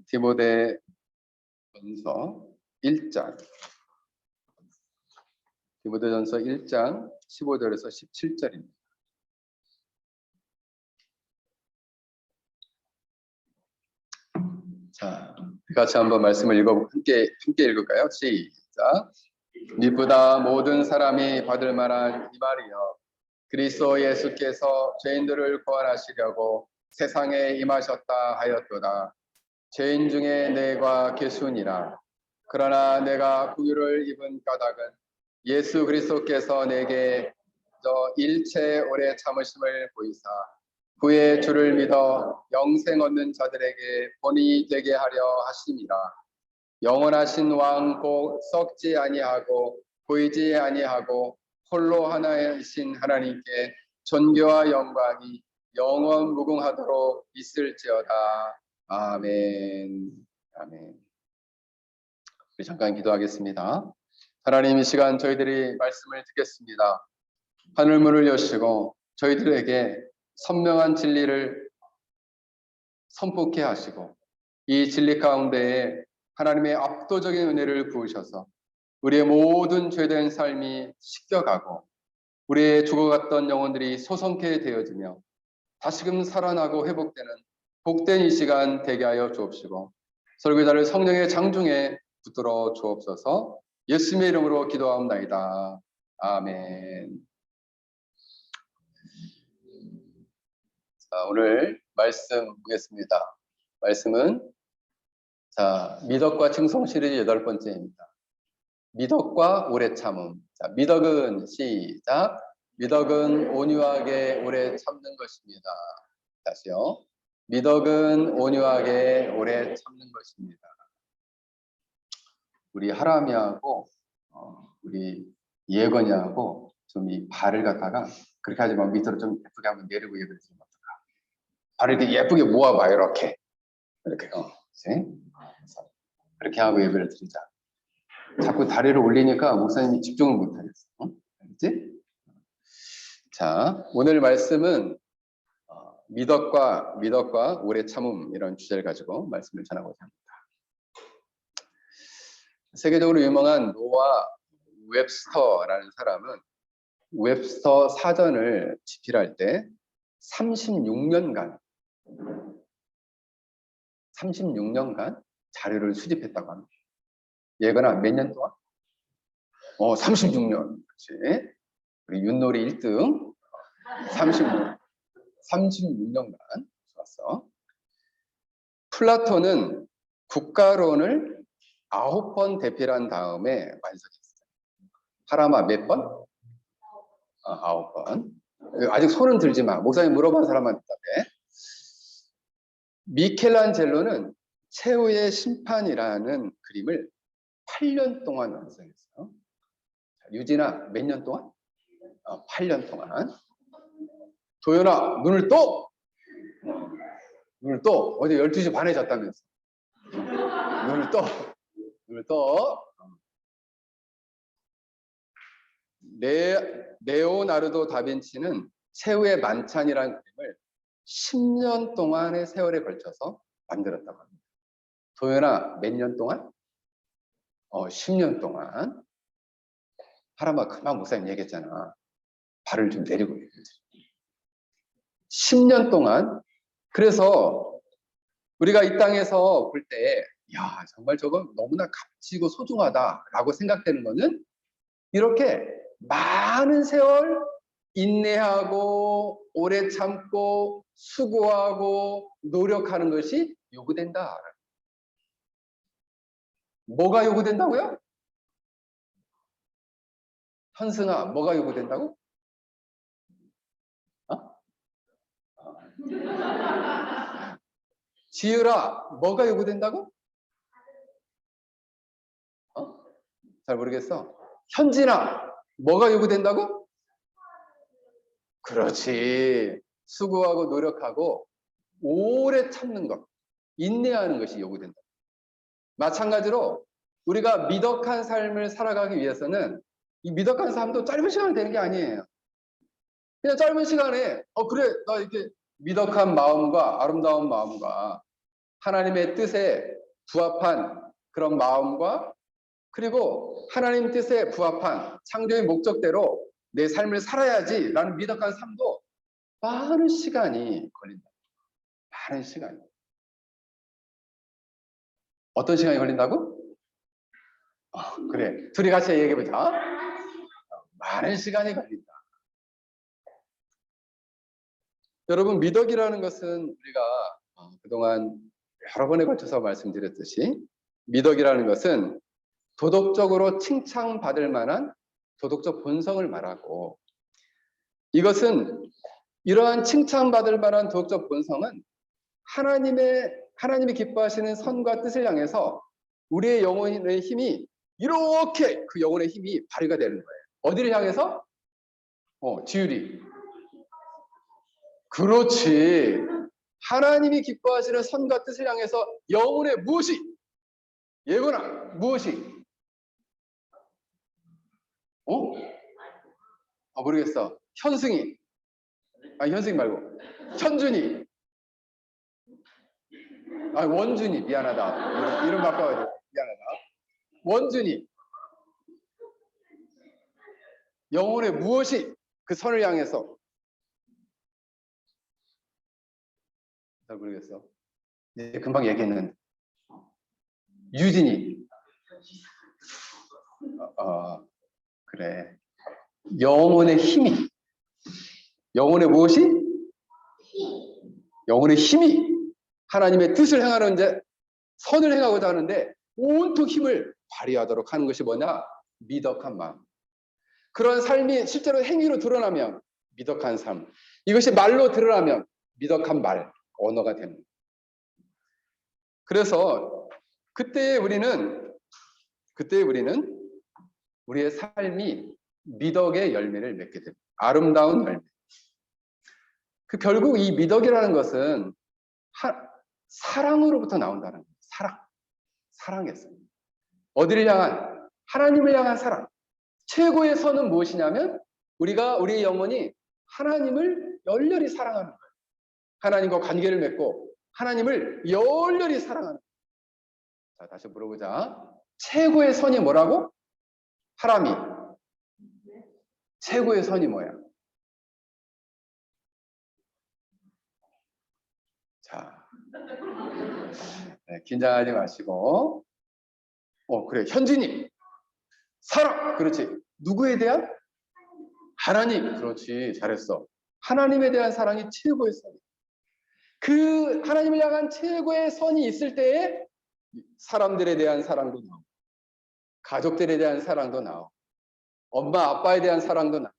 디모데전서 1장 15절에서 17절입니다. 자, 같이 한번 말씀을 함께 읽을까요? 시작. 미쁘다 모든 사람이 받을 만한 이 말이여, 그리스도 예수께서 죄인들을 구원하시려고 세상에 임하셨다 하였도다. 죄인 중에 내가 괴순이라. 그러나 내가 긍휼을 입은 까닭은 예수 그리스도께서 내게 일체 오래 참으심을 보이사 그의 주를 믿어 영생 얻는 자들에게 본이 되게 하려 하심이라. 영원하신 왕 곧 썩지 아니하고 보이지 아니하고 홀로 하나이신 하나님께 존귀와 영광이 영원 무궁하도록 있을지어다. 아멘. 아멘. 우리 잠깐 기도하겠습니다. 하나님, 이 시간 저희들이 말씀을 듣겠습니다. 하늘문을 여시고 저희들에게 선명한 진리를 선포케 하시고 이 진리 가운데에 하나님의 압도적인 은혜를 부으셔서 우리의 모든 죄된 삶이 씻겨가고 우리의 죽어갔던 영혼들이 소성케 되어지며 다시금 살아나고 회복되는 복된 이 시간 되게 하여 주옵시고 설교자를 성령의 장중에 붙들어 주옵소서. 예수님의 이름으로 기도하옵나이다. 아멘. 자, 오늘 말씀 보겠습니다. 말씀은 미덕과 칭송 시리즈 8번째입니다. 미덕과 오래 참음. 자, 미덕은 시작. 미덕은 온유하게 오래 참는 것입니다. 다시요. 미덕은 온유하게 오래 참는 것입니다. 우리 하람이하고 우리 예건이하고 좀 이 발을 갖다가 그렇게 하지 말고 밑으로 좀 예쁘게 한번 내리고 예배를 드리면 어떨까? 발을 이렇게 예쁘게 모아봐. 이렇게 그렇게 하고 예배를 드리자. 자꾸 다리를 올리니까 목사님이 집중을 못하겠어. 알겠지? 자, 오늘 말씀은 미덕과 오래 참음, 이런 주제를 가지고 말씀을 전하고자 합니다. 세계적으로 유명한 노아 웹스터라는 사람은 웹스터 사전을 집필할 때 36년간 자료를 수집했다고 합니다. 예거나 몇 년 동안? 36년. 그렇지. 우리 윷놀이 1등 36년간 좋았어. 플라톤은 국가론을 9번 대필한 다음에 완성했어요. 하라마 몇 번? 9번. 아직 손은 들지 마. 목사님 물어본 사람한테 답해. 미켈란젤로는 최후의 심판이라는 그림을 8년 동안 완성했어요. 유진아, 몇 년 동안? 8년 동안. 도연아, 눈을 떠! 어제 12시 반에 잤다면서. 눈을 떠. 레오나르도 다빈치는 최후의 만찬이라는 그림을 10년 동안의 세월에 걸쳐서 만들었다고 합니다. 도연아, 몇 년 동안? 10년 동안. 하라마 금방 목사님 얘기했잖아. 발을 좀 내리고 얘기했지. 10년 동안. 그래서 우리가 이 땅에서 볼 때, 야, 정말 저건 너무나 값지고 소중하다라고 생각되는 거는 이렇게 많은 세월 인내하고 오래 참고 수고하고 노력하는 것이 요구된다. 뭐가 요구된다고요? 현승아, 뭐가 요구된다고? 지유라, 뭐가 요구된다고? 잘 모르겠어. 현진아, 뭐가 요구된다고? 그렇지. 수고하고 노력하고 오래 참는 것, 인내하는 것이 요구된다. 마찬가지로 우리가 미덕한 삶을 살아가기 위해서는 이 미덕한 삶도 짧은 시간에 되는 게 아니에요. 그냥 짧은 시간에 그래, 나 이렇게 미덕한 마음과 아름다운 마음과 하나님의 뜻에 부합한 그런 마음과 그리고 하나님 뜻에 부합한 창조의 목적대로 내 삶을 살아야지라는 미덕한 삶도 많은 시간이 걸린다. 많은 시간이. 어떤 시간이 걸린다고? 그래. 둘이 같이 얘기해보자. 많은 시간이 걸린다. 여러분, 미덕이라는 것은 우리가 그동안 여러 번에 걸쳐서 말씀드렸듯이 미덕이라는 것은 도덕적으로 칭찬받을 만한 도덕적 본성을 말하고 이것은 이러한 칭찬받을 만한 도덕적 본성은 하나님이 기뻐하시는 선과 뜻을 향해서 우리의 영혼의 힘이 이렇게 그 영혼의 힘이 발휘가 되는 거예요. 어디를 향해서? 지율이. 그렇지. 하나님이 기뻐하시는 선과 뜻을 향해서 영혼의 무엇이? 예거나 무엇이? 모르겠어. 현승이. 현승이 말고. 현준이. 원준이. 미안하다. 이름 바꿔가지고. 미안하다. 원준이. 영혼의 무엇이 그 선을 향해서? 잘 모르겠어. 금방 얘기했는데. 유진이. 그래. 영혼의 힘이. 영혼의 무엇이? 영혼의 힘이 하나님의 뜻을 행하는 이제 선을 행하고자 하는데 온통 힘을 발휘하도록 하는 것이 뭐냐? 미덕한 마음. 그런 삶이 실제로 행위로 드러나면 미덕한 삶. 이것이 말로 드러나면 미덕한 말, 언어가 됩니다. 그래서 그때 우리는 우리의 삶이 미덕의 열매를 맺게 됩니다. 아름다운 열매. 결국 이 미덕이라는 것은 사랑으로부터 나온다는 거예요. 사랑에서. 어디를 향한? 하나님을 향한 사랑. 최고의 선은 무엇이냐면 우리의 영혼이 하나님을 열렬히 사랑하는 거예요. 하나님과 관계를 맺고 하나님을 열렬히 사랑하는 거예요. 자, 다시 물어보자. 최고의 선이 뭐라고? 하람이. 최고의 선이 뭐야? 자, 긴장하지 마시고. 그래. 현진이. 사랑. 그렇지. 누구에 대한? 하나님. 그렇지. 잘했어. 하나님에 대한 사랑이 최고의 선이야. 그 하나님을 향한 최고의 선이 있을 때에 사람들에 대한 사랑도 나오고 가족들에 대한 사랑도 나오고 엄마 아빠에 대한 사랑도 나오고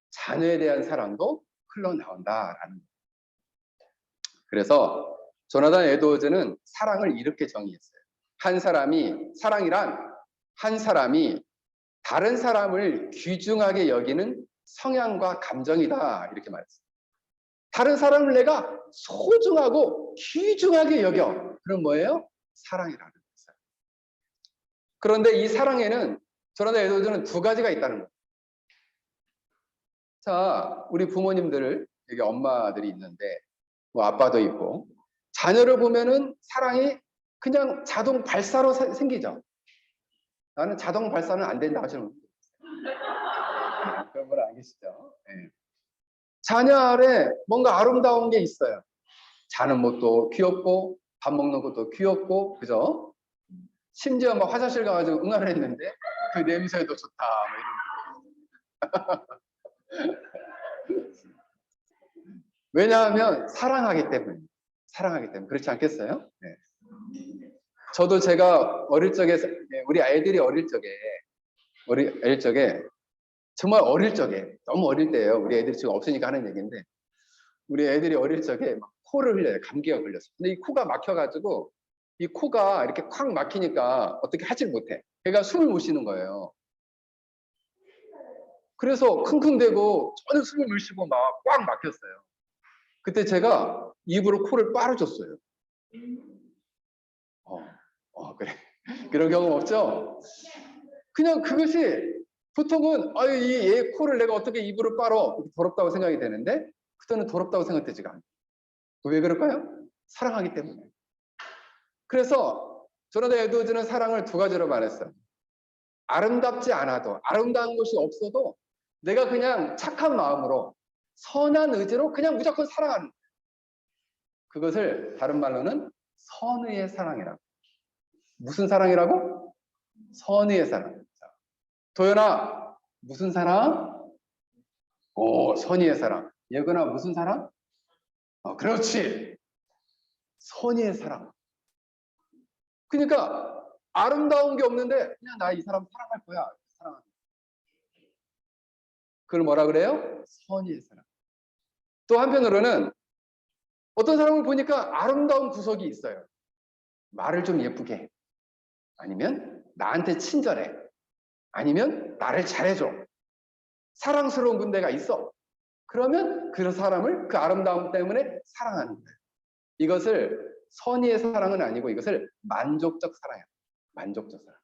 자녀에 대한 사랑도 흘러나온다라는 거예요. 그래서 조나단 에드워즈는 사랑을 이렇게 정의했어요. 사랑이란 한 사람이 다른 사람을 귀중하게 여기는 성향과 감정이다 이렇게 말했어요. 다른 사람을 내가 소중하고 귀중하게 여겨. 그럼 뭐예요? 사랑이라는 거예요. 그런데 이 사랑에는 조나단 에드워즈는 두 가지가 있다는 거예요. 자, 우리 부모님들, 여기 엄마들이 있는데 뭐 아빠도 있고 자녀를 보면은 사랑이 그냥 자동 발사로 생기죠. 나는 자동 발사는 안 된다 하시는 분들 그런 걸 아시죠? 네. 자녀 아래 뭔가 아름다운 게 있어요. 자는 것도 귀엽고 밥 먹는 것도 귀엽고 그죠? 심지어 막 화장실 가가지고 응아를 했는데 그 냄새도 좋다 뭐 이런 왜냐하면 사랑하기 때문에 그렇지 않겠어요? 네. 저도 제가 어릴 적에 우리 아이들이 어릴 적에 정말 어릴 적에 너무 어릴 때예요. 우리 애들이 지금 없으니까 하는 얘기인데 우리 애들이 어릴 적에 막 코를 흘려요. 감기가 걸렸어. 근데 이 코가 막혀가지고 이 코가 이렇게 콱 막히니까 어떻게 하질 못해. 걔가 숨을 못 쉬는 거예요. 그래서 킁킁대고 전혀 숨을 못 쉬고 막 꽉 막혔어요. 그때 제가 입으로 코를 빨아줬어요. 그래. 그런 경험 없죠? 그냥 그것이 보통은 얘 코를 내가 어떻게 입으로 빨어 더럽다고 생각이 되는데 그때는 더럽다고 생각되지가 않아요. 왜 그럴까요? 사랑하기 때문에. 그래서 조나단 에드워즈는 사랑을 두 가지로 말했어요. 아름답지 않아도, 아름다운 것이 없어도 내가 그냥 착한 마음으로, 선한 의지로 그냥 무조건 사랑하는 거예요. 그것을 다른 말로는 선의의 사랑이라고. 무슨 사랑이라고? 선의의 사랑. 도연아, 무슨 사랑? 오, 선의의 사랑. 예건아, 무슨 사랑? 그렇지. 선의의 사랑. 그러니까 아름다운 게 없는데 그냥 나 이 사람 사랑할 거야. 사랑하는 거야. 그걸 뭐라 그래요? 선의의 사랑. 또 한편으로는 어떤 사람을 보니까 아름다운 구석이 있어요. 말을 좀 예쁘게 해. 아니면 나한테 친절해. 아니면 나를 잘해줘. 사랑스러운 군데가 있어. 그러면 그 사람을 그 아름다움 때문에 사랑하는 거예요. 이것을 선의의 사랑은 아니고 이것을 만족적 사랑이에요. 만족적 사랑.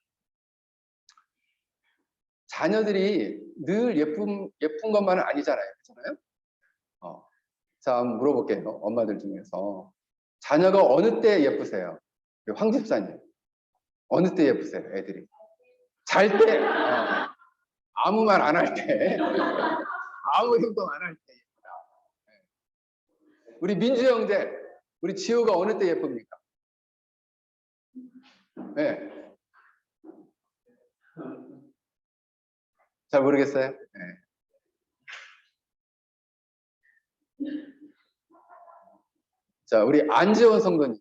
자녀들이 늘 예쁜 것만은 아니잖아요. 그렇잖아요? 자, 한번 물어볼게요. 엄마들 중에서. 자녀가 어느 때 예쁘세요? 황 집사님. 어느 때 예쁘세요, 애들이? 잘 때? 아무 말 안 할 때. 아무 행동 안 할 때 예쁘다. 우리 민주 형제, 우리 지호가 어느 때 예쁩니까? 네. 잘 모르겠어요? 네. 자, 우리 안지원 성도님.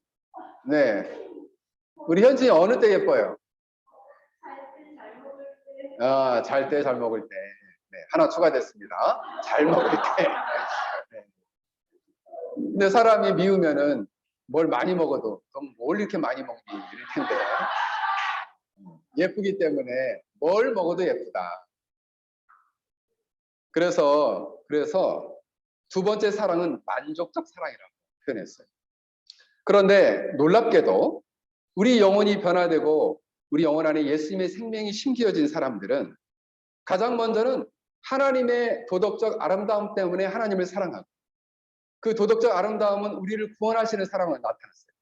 네. 우리 현진이 어느 때 예뻐요? 잘 때, 잘 먹을 때. 네, 하나 추가됐습니다. 잘 먹을 때. 네. 근데 사람이 미우면은 뭘 많이 먹어도 그럼 뭘 이렇게 많이 먹니? 이럴 텐데. 예쁘기 때문에 뭘 먹어도 예쁘다. 그래서 두 번째 사랑은 만족적 사랑이라고 표현했어요. 그런데 놀랍게도 우리 영혼이 변화되고 우리 영혼 안에 예수님의 생명이 심겨진 사람들은 가장 먼저는 하나님의 도덕적 아름다움 때문에 하나님을 사랑하고 그 도덕적 아름다움은 우리를 구원하시는 사랑으로 나타났어요.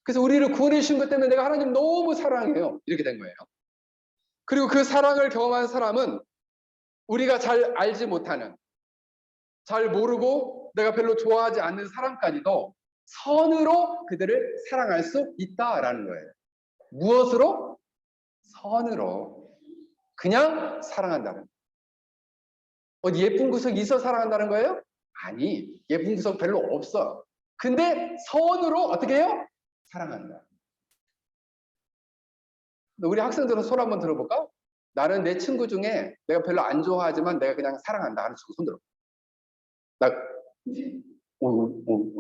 그래서 우리를 구원해 주신 것 때문에 내가 하나님 너무 사랑해요. 이렇게 된 거예요. 그리고 그 사랑을 경험한 사람은 우리가 잘 알지 못하는, 잘 모르고 내가 별로 좋아하지 않는 사람까지도 선으로 그들을 사랑할 수 있다라는 거예요. 무엇으로? 선으로. 그냥 사랑한다는 거예요. 어디 예쁜 구석이 있어 사랑한다는 거예요? 아니, 예쁜 구석 별로 없어. 근데 선으로 어떻게 해요? 사랑한다. 우리 학생들은 손 한번 들어볼까? 나는 내 친구 중에 내가 별로 안 좋아하지만 내가 그냥 사랑한다 하는 친구 손 들어. 나, 우리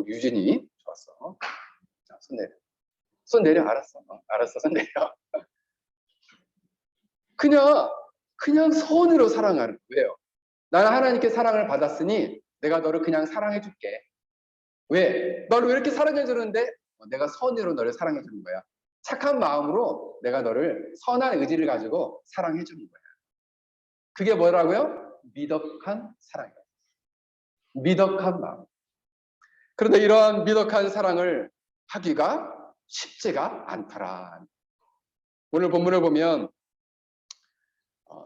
유진이 좋았어. 자, 손 내려. 손 내려. 알았어. 알았어. 손 내려. 그냥 선으로 사랑하는 거예요. 나는 하나님께 사랑을 받았으니 내가 너를 그냥 사랑해 줄게. 왜? 너를 왜 이렇게 사랑해 주는데? 내가 선으로 너를 사랑해 주는 거야. 착한 마음으로 내가 너를 선한 의지를 가지고 사랑해 주는 거야. 그게 뭐라고요? 미덕한 사랑이에요. 미덕한 마음. 그런데 이러한 미덕한 사랑을 하기가 쉽지가 않더라. 오늘 본문을 보면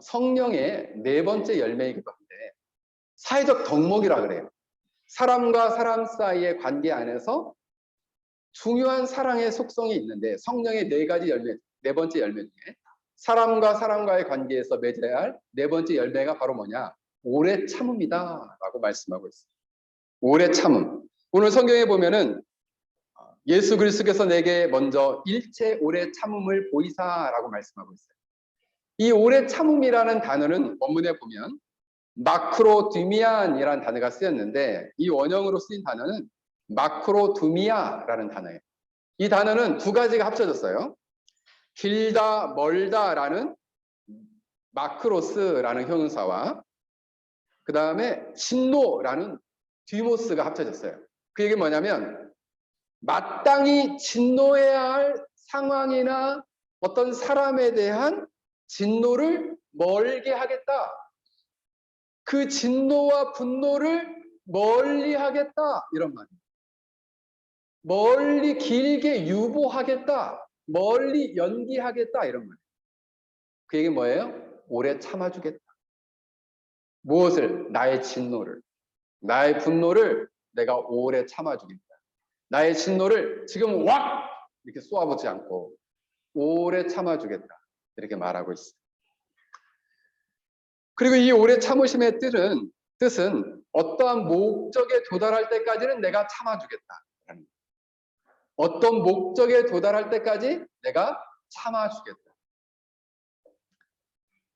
성령의 네 번째 열매이기도 한데 사회적 덕목이라 그래요. 사람과 사람 사이의 관계 안에서 중요한 사랑의 속성이 있는데 성령의 네 가지 열매, 네 번째 열매 중에 사람과 사람과의 관계에서 맺어야 할 네 번째 열매가 바로 뭐냐? 오래 참음이다 라고 말씀하고 있어요. 오래 참음. 오늘 성경에 보면은 예수 그리스도께서 내게 먼저 일체 오래 참음을 보이사라고 말씀하고 있어요. 이 오래 참음이라는 단어는 원문에 보면 마크로두미안이라는 단어가 쓰였는데 이 원형으로 쓰인 단어는 마크로두미아라는 단어예요. 이 단어는 두 가지가 합쳐졌어요. 길다, 멀다라는 마크로스라는 형용사와 그 다음에 진노라는 디모스가 합쳐졌어요. 그 얘기는 뭐냐면 마땅히 진노해야 할 상황이나 어떤 사람에 대한 진노를 멀게 하겠다. 그 진노와 분노를 멀리 하겠다. 이런 말이에요. 멀리 길게 유보하겠다. 멀리 연기하겠다 이런 거예요. 그 얘기 뭐예요? 오래 참아주겠다. 무엇을? 나의 진노를, 나의 분노를 내가 오래 참아주겠다. 나의 진노를 지금 확 이렇게 쏘아보지 않고 오래 참아주겠다. 이렇게 말하고 있어요. 그리고 이 오래 참으심의 뜻은 어떠한 목적에 도달할 때까지는 내가 참아주겠다. 어떤 목적에 도달할 때까지 내가 참아주겠다.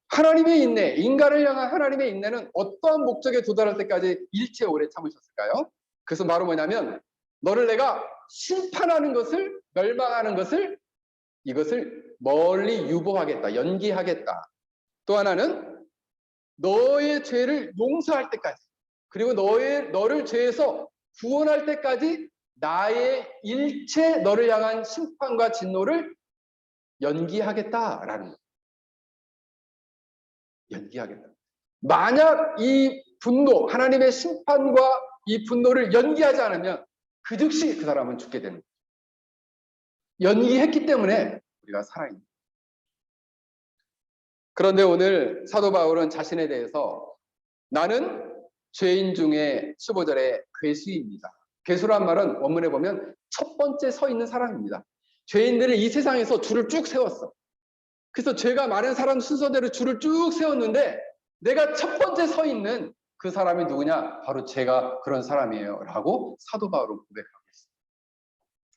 하나님의 인내, 인간을 향한 하나님의 인내는 어떠한 목적에 도달할 때까지 일체 오래 참으셨을까요? 그것은 바로 뭐냐면 너를 내가 심판하는 것을, 멸망하는 것을, 이것을 멀리 유보하겠다, 연기하겠다. 또 하나는 너의 죄를 용서할 때까지, 그리고 너를 죄에서 구원할 때까지 나의 일체 너를 향한 심판과 진노를 연기하겠다라는 거예요. 연기하겠다. 만약 이 분노, 하나님의 심판과 이 분노를 연기하지 않으면 그 즉시 그 사람은 죽게 되는 거예요. 연기했기 때문에 우리가 살아있는 거예요. 그런데 오늘 사도 바울은 자신에 대해서 나는 죄인 중에 15절에 괴수입니다. 괴수란 말은 원문에 보면 첫 번째 서 있는 사람입니다. 죄인들을 이 세상에서 줄을 쭉 세웠어. 그래서 죄가 많은 사람 순서대로 줄을 쭉 세웠는데 내가 첫 번째 서 있는 그 사람이 누구냐? 바로 제가 그런 사람이에요. 라고 사도 바울은 고백하고 있어요.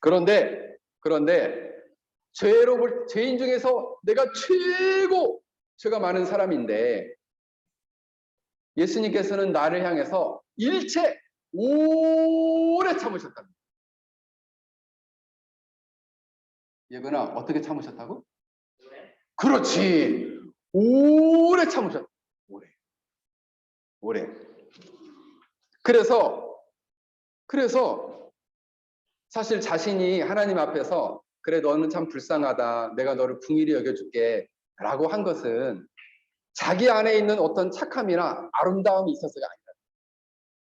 그런데 죄인 중에서 내가 최고 죄가 많은 사람인데 예수님께서는 나를 향해서 일체 오래 참으셨답니다. 예근아, 어떻게 참으셨다고? 그렇지. 오래 참으셨다. 오래. 그래서 사실 자신이 하나님 앞에서 그래 너는 참 불쌍하다. 내가 너를 긍휼히 여겨줄게. 라고 한 것은 자기 안에 있는 어떤 착함이나 아름다움이 있어서가 아니라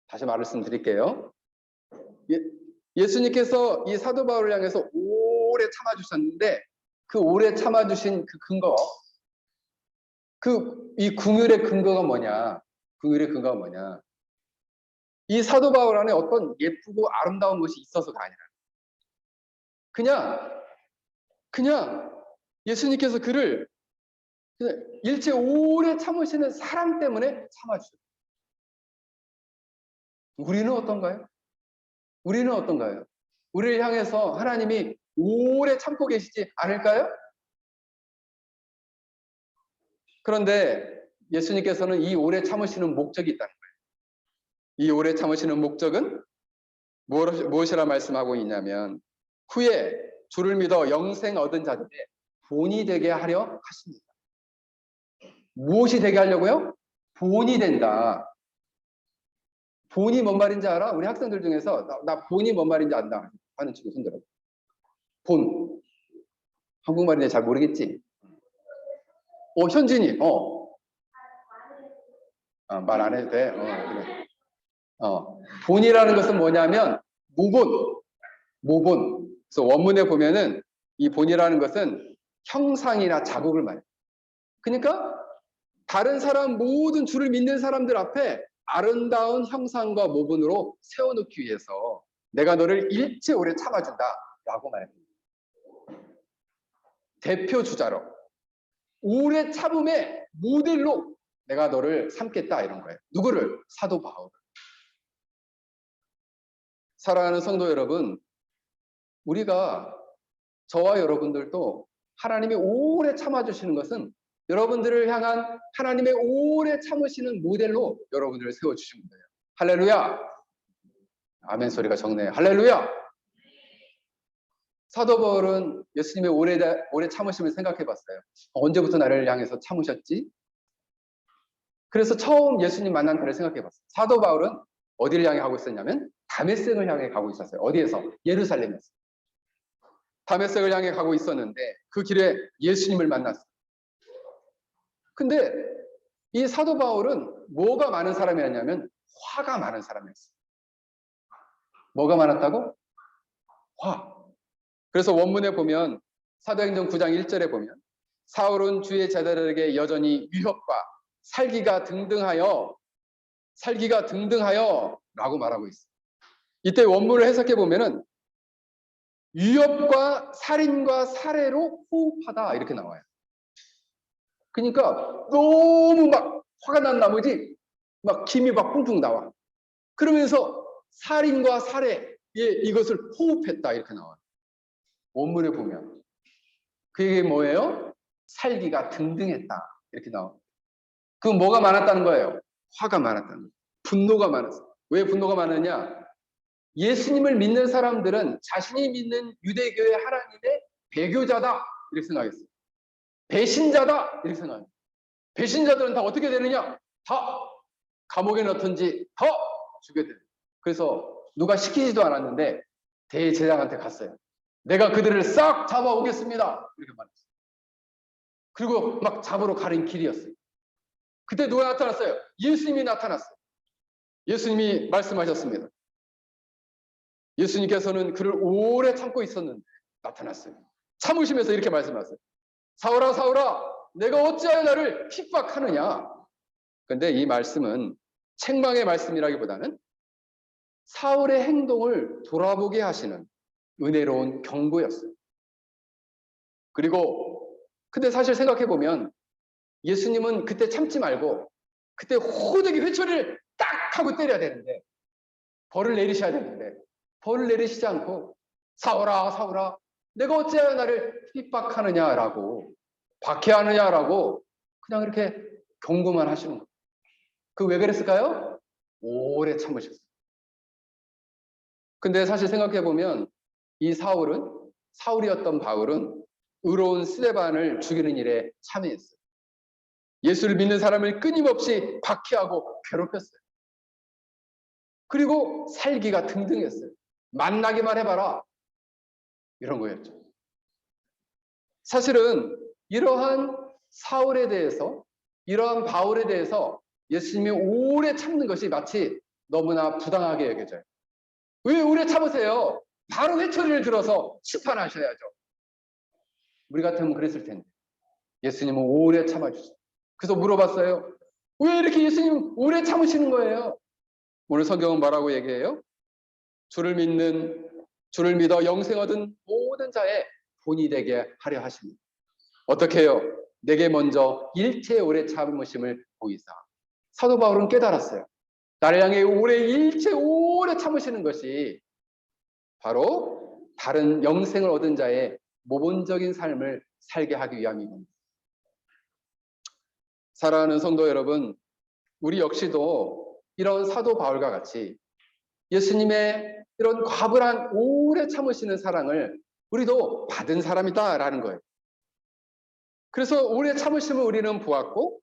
다시 말씀드릴게요. 예수님께서 이 사도 바울을 향해서 오래 참아주셨는데 그 오래 참아주신 그 근거, 이 긍휼의 근거가 뭐냐? 긍휼의 근거가 뭐냐? 이 사도 바울 안에 어떤 예쁘고 아름다운 것이 있어서가 아니라 그냥 예수님께서 그를 일체 오래 참으시는 사랑 때문에 참아주셨어요. 우리는 어떤가요? 우리를 향해서 하나님이 오래 참고 계시지 않을까요? 그런데 예수님께서는 이 오래 참으시는 목적이 있다는 거예요. 이 오래 참으시는 목적은 무엇이라 말씀하고 있냐면 후에 주를 믿어 영생 얻은 자들의 본이 되게 하려 하십니다. 무엇이 되게 하려고요? 본이 된다. 본이 뭔 말인지 알아? 우리 학생들 중에서 나 본이 뭔 말인지 안다 하는 친구 손들어. 본. 한국말인지 잘 모르겠지? 현진이. 말 안 해도 돼. 그래. 본이라는 것은 뭐냐면 모본. 그래서 원문에 보면은 이 본이라는 것은 형상이나 자국을 말해요. 그러니까 다른 사람 모든 주를 믿는 사람들 앞에 아름다운 형상과 모본으로 세워놓기 위해서 내가 너를 일체 오래 참아준다라고 말합니다. 대표 주자로 오래 참음의 모델로 내가 너를 삼겠다 이런 거예요. 누구를? 사도 바울을. 사랑하는 성도 여러분, 우리가 저와 여러분들도 하나님이 오래 참아주시는 것은 여러분들을 향한 하나님의 오래 참으시는 모델로 여러분들을 세워주신 거예요. 할렐루야. 아멘 소리가 적네요. 할렐루야. 사도 바울은 예수님의 오래 참으심을 생각해 봤어요. 언제부터 나를 향해서 참으셨지? 그래서 처음 예수님 만난 때를 생각해 봤어요. 사도 바울은 어디를 향해 가고 있었냐면 다메섹을 향해 가고 있었어요. 어디에서? 예루살렘에서. 다메섹을 향해 가고 있었는데 그 길에 예수님을 만났어요. 근데 이 사도 바울은 뭐가 많은 사람이었냐면 화가 많은 사람이었어요. 뭐가 많았다고? 화. 그래서 원문에 보면 사도행전 9장 1절에 보면 사울은 주의 제자들에게 여전히 위협과 살기가 등등하여 라고 말하고 있어요. 이때 원문을 해석해 보면은 위협과 살인과 살해로 호흡하다 이렇게 나와요. 그러니까 너무 막 화가 난 나머지 막 김이 막 뿡뿡 나와. 그러면서 살인과 살해에 이것을 호흡했다 이렇게 나와요. 원문에 보면 그게 뭐예요? 살기가 등등했다 이렇게 나와요. 그럼 뭐가 많았다는 거예요? 화가 많았다는 거예요. 분노가 많았어요. 왜 분노가 많으냐? 예수님을 믿는 사람들은 자신이 믿는 유대교의 하나님의 배교자다 이렇게 생각했어요. 배신자다 이렇게 생각해요. 배신자들은 다 어떻게 되느냐? 다 감옥에 넣든지 더 죽여야 돼요. 그래서 누가 시키지도 않았는데 대제사장한테 갔어요. 내가 그들을 싹 잡아오겠습니다. 이렇게 말했어요. 그리고 막 잡으러 가는 길이었어요. 그때 누가 나타났어요? 예수님이 나타났어요. 예수님이 말씀하셨습니다. 예수님께서는 그를 오래 참고 있었는데 나타났어요. 참으시면서 이렇게 말씀하세요. 사울아 사울아 내가 어찌하여 나를 핍박하느냐. 그런데 이 말씀은 책망의 말씀이라기보다는 사울의 행동을 돌아보게 하시는 은혜로운 경고였어요. 그리고 근데 사실 생각해보면 예수님은 그때 참지 말고 그때 호되게 회초리를 딱 하고 때려야 되는데 벌을 내리셔야 되는데 벌을 내리시지 않고 사울아 사울아 내가 어찌하여 나를 핍박하느냐라고 박해하느냐라고 그냥 이렇게 경고만 하시는 거예요. 그 왜 그랬을까요? 오래 참으셨어요. 근데 사실 생각해보면 이 사울이었던 바울은 의로운 스데반을 죽이는 일에 참여했어요. 예수를 믿는 사람을 끊임없이 박해하고 괴롭혔어요. 그리고 살기가 등등했어요. 만나기만 해봐라. 이런 거였죠. 사실은 이러한 사울에 대해서 이러한 바울에 대해서 예수님이 오래 참는 것이 마치 너무나 부당하게 여겨져요. 왜 오래 참으세요? 바로 회초리를 들어서 심판하셔야죠. 우리 같으면 그랬을 텐데 예수님은 오래 참아주셨어요. 그래서 물어봤어요. 왜 이렇게 예수님 오래 참으시는 거예요? 오늘 성경은 뭐라고 얘기해요? 주를 믿어 영생 얻은 모든 자의 본이 되게 하려 하십니다. 어떻게 해요? 내게 먼저 일체 오래 참으심을 보이사. 사도 바울은 깨달았어요. 나를 향해 일체 오래 참으시는 것이 바로 다른 영생을 얻은 자의 모본적인 삶을 살게 하기 위함입니다. 사랑하는 성도 여러분, 우리 역시도 이런 사도 바울과 같이 예수님의 이런 과분한 오래 참으시는 사랑을 우리도 받은 사람이다라는 거예요. 그래서 오래 참으심을 우리는 보았고,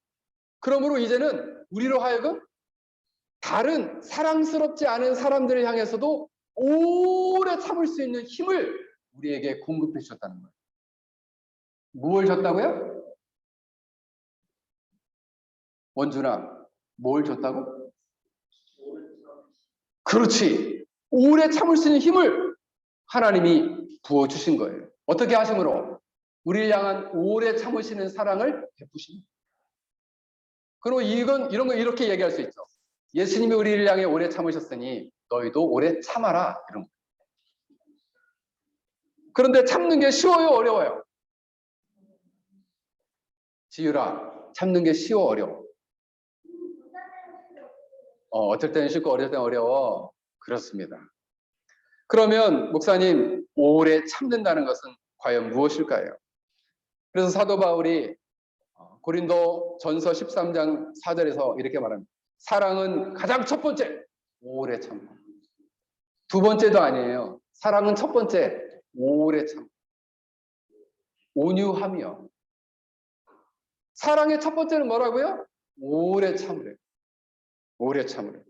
그러므로 이제는 우리로 하여금 다른 사랑스럽지 않은 사람들을 향해서도 오래 참을 수 있는 힘을 우리에게 공급해 주셨다는 거예요. 무엇을 줬다고요? 원준아, 뭘 줬다고? 그렇지. 오래 참을 수 있는 힘을 하나님이 부어주신 거예요. 어떻게 하심으로? 우리를 향한 오래 참으시는 사랑을 베푸십니다. 그리고 이런 거 이렇게 얘기할 수 있죠. 예수님이 우리를 향해 오래 참으셨으니 너희도 오래 참아라. 이런 거. 그런데 참는 게 쉬워요, 어려워요? 지유라, 참는 게 쉬워, 어려워? 어떨 때는 쉽고 어떨 때는 어려워. 그렇습니다. 그러면 목사님, 오래 참는다는 것은 과연 무엇일까요? 그래서 사도 바울이 고린도 전서 13장 4절에서 이렇게 말합니다. 사랑은 가장 첫 번째, 오래 참고. 두 번째도 아니에요. 사랑은 첫 번째, 오래 참고. 온유하며. 사랑의 첫 번째는 뭐라고요? 오래 참으래. 오래 참으래.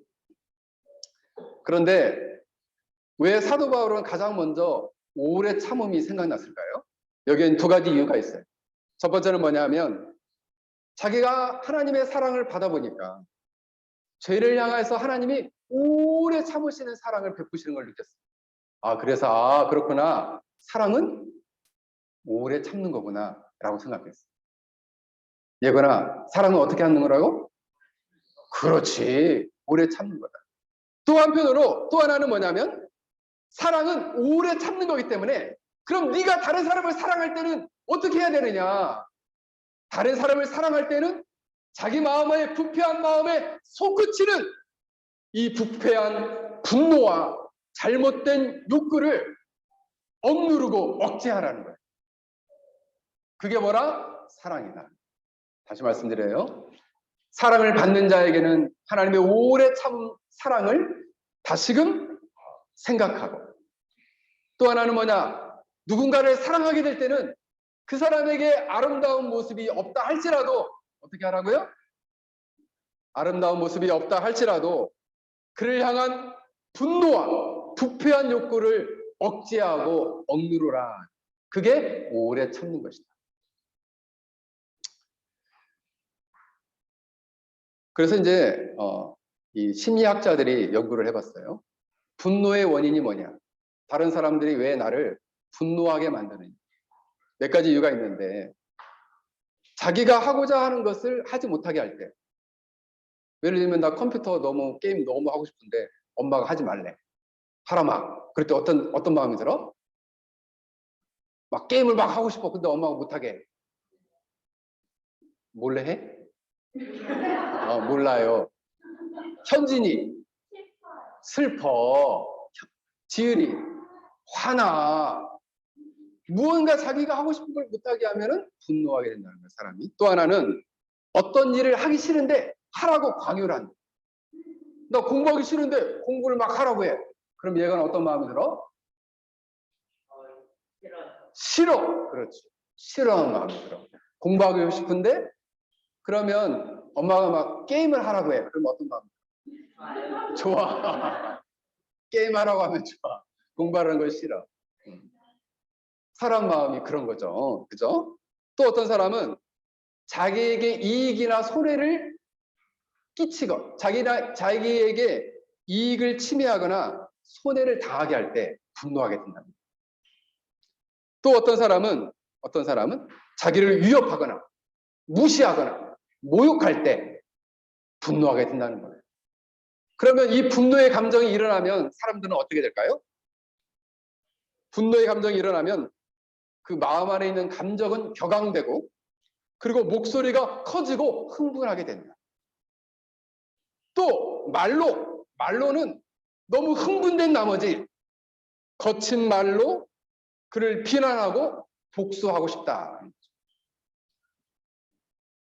그런데 왜 사도 바울은 가장 먼저 오래 참음이 생각났을까요? 여기엔 두 가지 이유가 있어요. 첫 번째는 뭐냐면 자기가 하나님의 사랑을 받아보니까 죄를 향해서 하나님이 오래 참으시는 사랑을 베푸시는 걸 느꼈어요. 그래서 그렇구나. 사랑은 오래 참는 거구나 라고 생각했어요. 예거나 사랑은 어떻게 하는 거라고? 그렇지. 오래 참는 거다. 또 한편으로 또 하나는 뭐냐면 사랑은 오래 참는 거기 때문에 그럼 네가 다른 사람을 사랑할 때는 어떻게 해야 되느냐? 다른 사람을 사랑할 때는 자기 마음의 부패한 마음에 솟구치는 이 부패한 분노와 잘못된 욕구를 억누르고 억제하라는 거예요. 그게 뭐라? 사랑이다. 다시 말씀드려요. 사랑을 받는 자에게는 하나님의 오래 참은 사랑을 다시금 생각하고, 또 하나는 뭐냐? 누군가를 사랑하게 될 때는 그 사람에게 아름다운 모습이 없다 할지라도 어떻게 하라고요? 아름다운 모습이 없다 할지라도 그를 향한 분노와 부패한 욕구를 억제하고 억누르라. 그게 오래 참는 것이다. 그래서 이제 이 심리학자들이 연구를 해봤어요. 분노의 원인이 뭐냐? 다른 사람들이 왜 나를 분노하게 만드느냐? 몇 가지 이유가 있는데, 자기가 하고자 하는 것을 하지 못하게 할 때, 예를 들면 나 컴퓨터 너무 게임 너무 하고 싶은데 엄마가 하지 말래. 하라 막. 그럴 때 어떤 마음이 들어? 막 게임을 막 하고 싶어. 근데 엄마가 못하게. 몰래 해? 몰라요. 현진이 슬퍼. 지율이 화나. 무언가 자기가 하고 싶은 걸 못하게 하면은 분노하게 된다는 거예요, 사람이. 또 하나는 어떤 일을 하기 싫은데 하라고 강요를 한다. 나 공부하기 싫은데 공부를 막 하라고 해. 그럼 얘가 어떤 마음이 들어? 싫어. 그렇지. 싫어하는 마음이 들어. 공부하고 싶은데 그러면 엄마가 막 게임을 하라고 해. 그럼 어떤 마음이 들어? 좋아. 게임하라고 하면 좋아. 공부하는 걸 싫어. 사람 마음이 그런 거죠. 그죠? 또 어떤 사람은 자기에게 이익이나 손해를 끼치고 자기에게 이익을 침해하거나 손해를 당하게 할 때 분노하게 된답니다. 또 어떤 사람은 자기를 위협하거나 무시하거나 모욕할 때 분노하게 된다는 거예요. 그러면 이 분노의 감정이 일어나면 사람들은 어떻게 될까요? 분노의 감정이 일어나면 그 마음 안에 있는 감정은 격앙되고 그리고 목소리가 커지고 흥분하게 된다. 또 말로는 너무 흥분된 나머지 거친 말로 그를 비난하고 복수하고 싶다.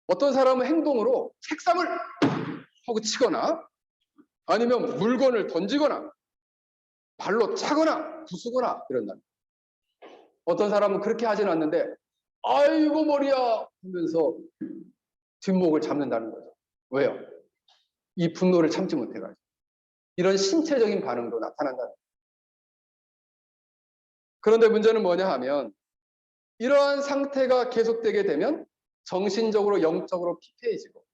어떤 사람은 행동으로 책상을 하고 치거나 아니면 물건을 던지거나 발로 차거나 부수거나 이런다. 어떤 사람은 그렇게 하지는 않는데 아이고 머리야 하면서 뒷목을 잡는다는 거죠. 왜요? 이 분노를 참지 못해가지고. 이런 신체적인 반응도 나타난다는 거예요. 그런데 문제는 뭐냐 하면 이러한 상태가 계속되게 되면 정신적으로 영적으로 피폐해지고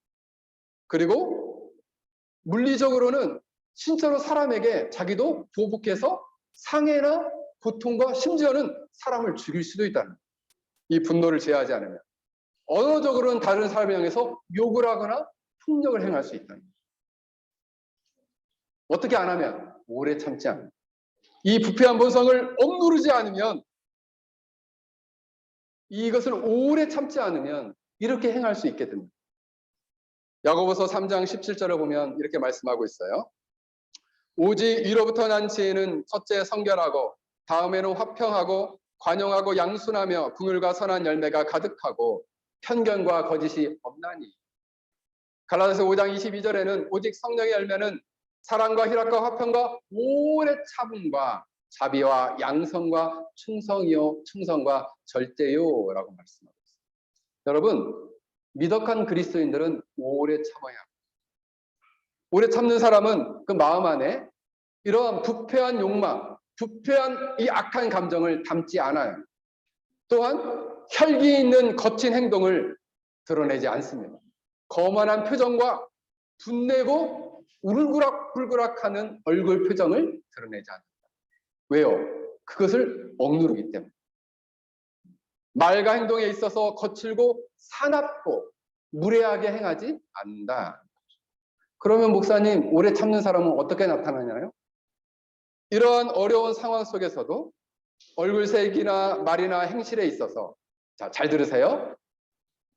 그리고 물리적으로는 신체로 사람에게 자기도 보복해서 상해나 고통과 심지어는 사람을 죽일 수도 있다는 거예요. 이 분노를 제어하지 않으면 언어적으로는 다른 사람을 향해서 욕을 하거나 폭력을 행할 수 있다는 거예요. 어떻게 안 하면? 오래 참지 않으면. 이 부패한 본성을 억누르지 않으면 이것을 오래 참지 않으면 이렇게 행할 수 있게 됩니다. 야고보서 3장 17절을 보면 이렇게 말씀하고 있어요. 오직 위로부터 난 지혜는 첫째 성결하고 다음에는 화평하고 관용하고 양순하며 긍휼과 선한 열매가 가득하고 편견과 거짓이 없나니. 갈라디아서 5장 22절에는 오직 성령의 열매는 사랑과 희락과 화평과 오래 참음과 자비와 양성과 충성과 절제요라고 말씀하고 있습니다. 여러분, 미덕한 그리스도인들은 오래 참아야 합니다. 오래 참는 사람은 그 마음 안에 이러한 부패한 욕망, 부패한 이 악한 감정을 담지 않아요. 또한 혈기 있는 거친 행동을 드러내지 않습니다. 거만한 표정과 분내고 울그락불그락하는 얼굴 표정을 드러내지 않는다. 왜요? 그것을 억누르기 때문에. 말과 행동에 있어서 거칠고 사납고 무례하게 행하지 않는다. 그러면 목사님, 오래 참는 사람은 어떻게 나타나냐요? 이러한 어려운 상황 속에서도 얼굴색이나 말이나 행실에 있어서, 자, 잘 들으세요.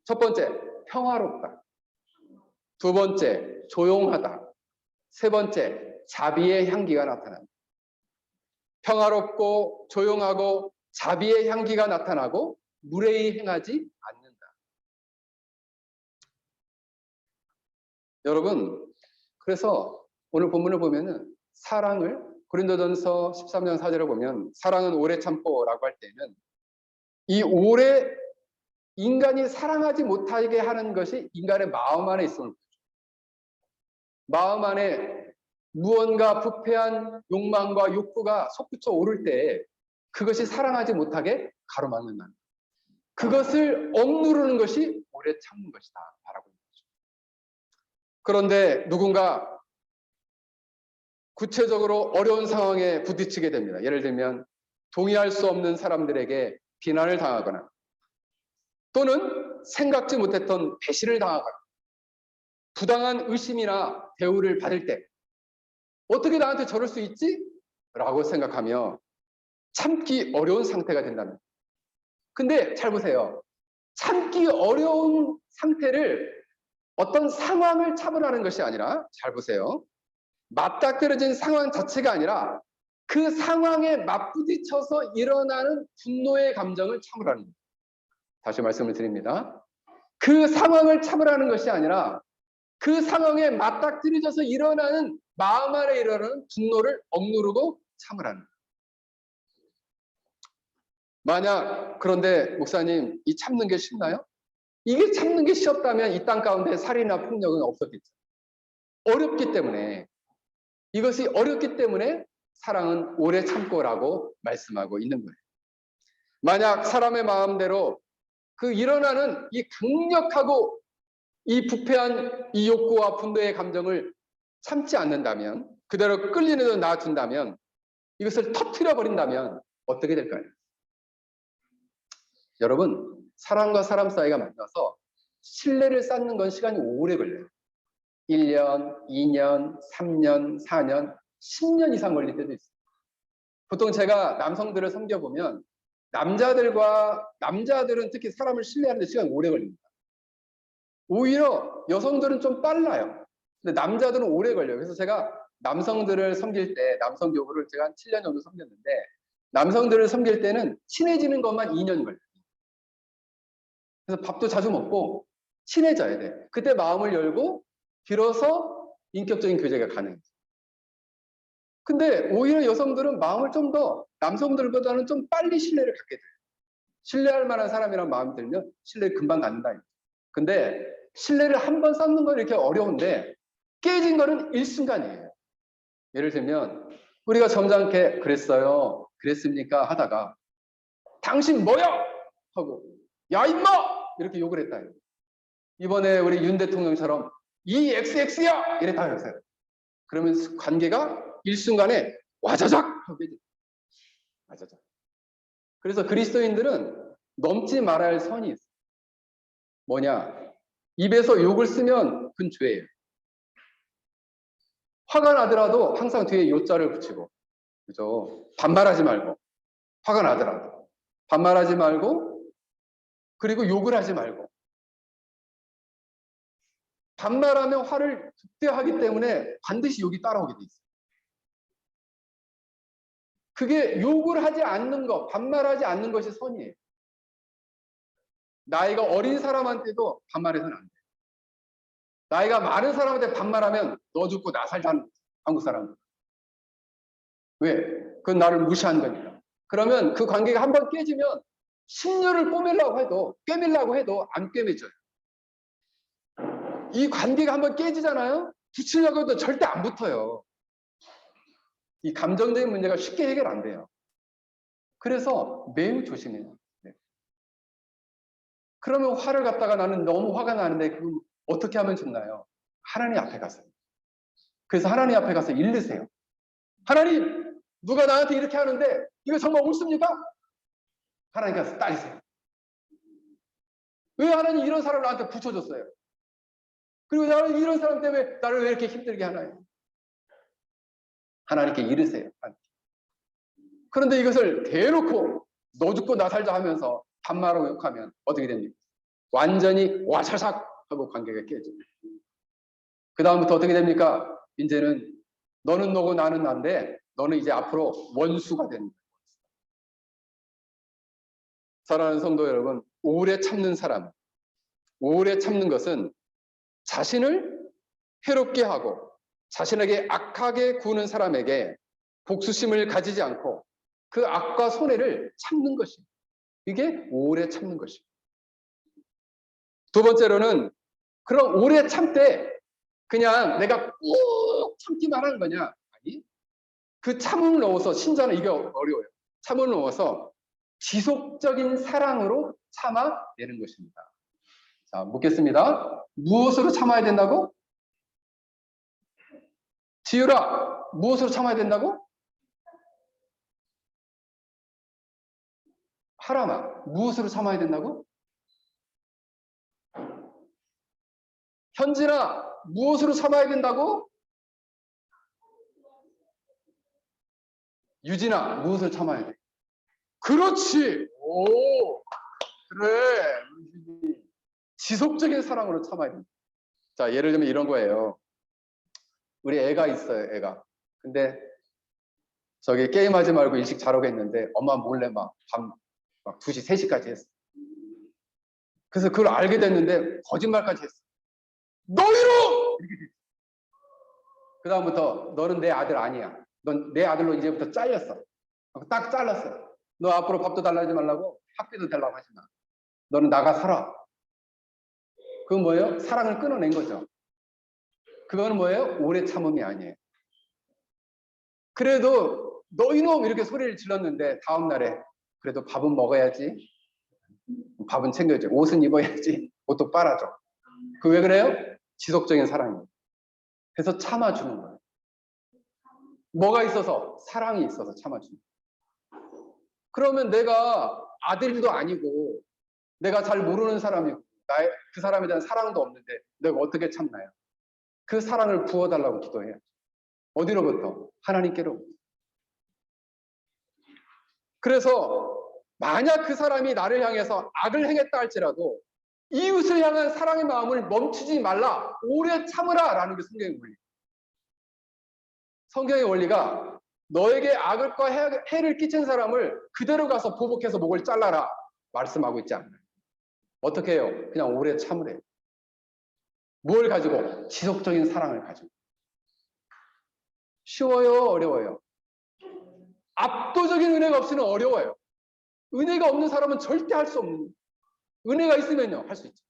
첫 번째, 평화롭다. 두 번째, 조용하다. 세 번째, 자비의 향기가 나타난다. 평화롭고 조용하고 자비의 향기가 나타나고 무례히 행하지 않는다. 여러분, 그래서 오늘 본문을 보면은 사랑을, 고린도전서 13장 4절을 보면 사랑은 오래 참고라고 할 때는 이 오래 인간이 사랑하지 못하게 하는 것이 인간의 마음 안에 있음을 보여줘요. 마음 안에 무언가 부패한 욕망과 욕구가 솟구쳐 오를 때 그것이 사랑하지 못하게 가로막는다. 그것을 억누르는 것이 오래 참는 것이다 라고 있는 거죠. 그런데 누군가 구체적으로 어려운 상황에 부딪히게 됩니다. 예를 들면 동의할 수 없는 사람들에게 비난을 당하거나 또는 생각지 못했던 배신을 당하거나 부당한 의심이나 대우를 받을 때 어떻게 나한테 저럴 수 있지? 라고 생각하며 참기 어려운 상태가 된다는 거예요. 근데 잘 보세요. 참기 어려운 상태를 어떤 상황을 참으라는 것이 아니라, 잘 보세요. 맞닥뜨려진 상황 자체가 아니라 그 상황에 맞부딪혀서 일어나는 분노의 감정을 참으라는 거예요. 다시 말씀을 드립니다. 그 상황을 참으라는 것이 아니라 그 상황에 맞닥뜨려져서 일어나는 마음 안에 일어나는 분노를 억누르고 참으라는 거예요. 만약 그런데 목사님, 이 참는 게 쉽나요? 이게 참는 게 쉬웠다면 이 땅 가운데 살인이나 폭력은 없었겠죠. 어렵기 때문에, 이것이 어렵기 때문에 사랑은 오래 참고라고 말씀하고 있는 거예요. 만약 사람의 마음대로 그 일어나는 이 강력하고 이 부패한 이 욕구와 분노의 감정을 참지 않는다면, 그대로 끌리는 대로 놔둔다면, 이것을 터뜨려 버린다면 어떻게 될까요? 여러분, 사람과 사람 사이가 만나서 신뢰를 쌓는 건 시간이 오래 걸려요. 1년, 2년, 3년, 4년, 10년 이상 걸릴 때도 있어요. 보통 제가 남성들을 섬겨보면 남자들은 특히 사람을 신뢰하는 데 시간이 오래 걸립니다. 오히려 여성들은 좀 빨라요. 근데 남자들은 오래 걸려요. 그래서 제가 남성들을 섬길 때, 남성 교부를 제가 한 7년 정도 섬겼는데, 남성들을 섬길 때는 친해지는 것만 2년 걸려요. 그래서 밥도 자주 먹고 친해져야 돼. 그때 마음을 열고 비로소 인격적인 교제가 가능해요. 근데 오히려 여성들은 마음을 좀 더 남성들보다는 좀 빨리 신뢰를 갖게 돼요. 신뢰할 만한 사람이란 마음이 들면 신뢰를 금방 갖는다. 근데 신뢰를 한 번 쌓는 건 이렇게 어려운데 깨진 거는 일순간이에요. 예를 들면 우리가 점잖게 그랬어요, 그랬습니까 하다가 당신 뭐야? 하고 야 임마! 이렇게 욕을 했다. 이번에 우리 윤 대통령처럼 이 XX야! 이랬다 해보세요. 그러면 관계가 일순간에 와자작! 하고 깨져. 와자작. 그래서 그리스도인들은 넘지 말아야 할 선이 있어요. 뭐냐? 입에서 욕을 쓰면 그건 죄예요. 화가 나더라도 항상 뒤에 요자를 붙이고, 그죠? 반말하지 말고, 화가 나더라도 반말하지 말고, 그리고 욕을 하지 말고. 반말하면 화를 극대화하기 때문에 반드시 욕이 따라오게 돼 있어요. 그게 욕을 하지 않는 것, 반말하지 않는 것이 선이에요. 나이가 어린 사람한테도 반말해서는 안 돼. 나이가 많은 사람한테 반말하면 너 죽고 나 살자는 거지, 한국 사람은. 왜? 그건 나를 무시한 거니까. 그러면 그 관계가 한번 깨지면 10년을 꿰밀려고 해도 안 꿰매져요. 이 관계가 한번 깨지잖아요? 붙이려고 해도 절대 안 붙어요. 이 감정적인 문제가 쉽게 해결 안 돼요. 그래서 매우 조심해요. 네. 그러면 화를 갖다가 나는 너무 화가 나는데 그걸 어떻게 하면 좋나요? 하나님 앞에 가서. 그래서 하나님 앞에 가서 읽으세요. 하나님, 누가 나한테 이렇게 하는데 이거 정말 옳습니까? 하나님 가서 따지세요. 왜 하나님 이런 사람을 나한테 붙여줬어요? 그리고 나는 이런 사람 때문에 나를 왜 이렇게 힘들게 하나요? 하나님께 이르세요. 그런데 이것을 대놓고 너 죽고 나 살자 하면서 반말하고 욕하면 어떻게 됩니까? 완전히 와차삭 하고 관계가 깨집니다. 그 다음부터 어떻게 됩니까? 이제는 너는 너고 나는 난데 너는 이제 앞으로 원수가 됩니다. 사랑하는 성도 여러분, 오래 참는 사람, 오래 참는 것은 자신을 해롭게 하고 자신에게 악하게 구는 사람에게 복수심을 가지지 않고 그 악과 손해를 참는 것입니다. 이게 오래 참는 것입니다. 두 번째로는 그런 오래 참되 그냥 내가 꾹 참기만 하는 거냐? 아니, 그 참음을 넣어서 신자는 이게 어려워요. 참음을 넣어서 지속적인 사랑으로 참아내는 것입니다. 자, 묻겠습니다. 무엇으로 참아야 된다고? 지유라, 무엇으로 참아야 된다고? 하람아, 무엇으로 참아야 된다고? 현진아, 무엇으로 참아야 된다고? 유진아, 무엇을 참아야 돼? 그렇지! 오, 그래. 지속적인 사랑으로 참아야 돼. 자, 예를 들면 이런 거예요. 우리 애가 있어요, 애가. 근데 저기 게임하지 말고 일찍 자라고 했는데 엄마 몰래 막 2시, 3시까지 했어. 그래서 그걸 알게 됐는데 거짓말까지 했어. 너희로! 이렇게 됐어. 그 다음부터 너는 내 아들 아니야. 넌 내 아들로 이제부터 잘렸어. 딱 잘랐어. 너 앞으로 밥도 달라지 말라고 학비도 달라고 하지 마. 너는 나가 살아. 그건 뭐예요? 사랑을 끊어낸 거죠. 그거는 뭐예요? 오래 참음이 아니에요. 그래도 너 이놈 이렇게 소리를 질렀는데 다음 날에 그래도 밥은 먹어야지. 밥은 챙겨야지. 옷은 입어야지. 옷도 빨아줘. 그 왜 그래요? 지속적인 사랑이에요. 그래서 참아주는 거예요. 뭐가 있어서? 사랑이 있어서 참아주는 거예요. 그러면 내가 아들도 아니고 내가 잘 모르는 사람이고 그 사람에 대한 사랑도 없는데 내가 어떻게 참나요? 그 사랑을 부어달라고 기도해요. 어디로부터? 하나님께로. 그래서 만약 그 사람이 나를 향해서 악을 행했다 할지라도 이웃을 향한 사랑의 마음을 멈추지 말라. 오래 참으라 라는 게 성경의 원리. 성경의 원리가 너에게 악을과 해를 끼친 사람을 그대로 가서 보복해서 목을 잘라라 말씀하고 있지 않나요? 어떻게 해요? 그냥 오래 참으래요. 뭘 가지고? 지속적인 사랑을 가지고. 쉬워요? 어려워요? 압도적인 은혜가 없이는 어려워요. 은혜가 없는 사람은 절대 할 수 없는. 은혜가 있으면요, 할 수 있죠.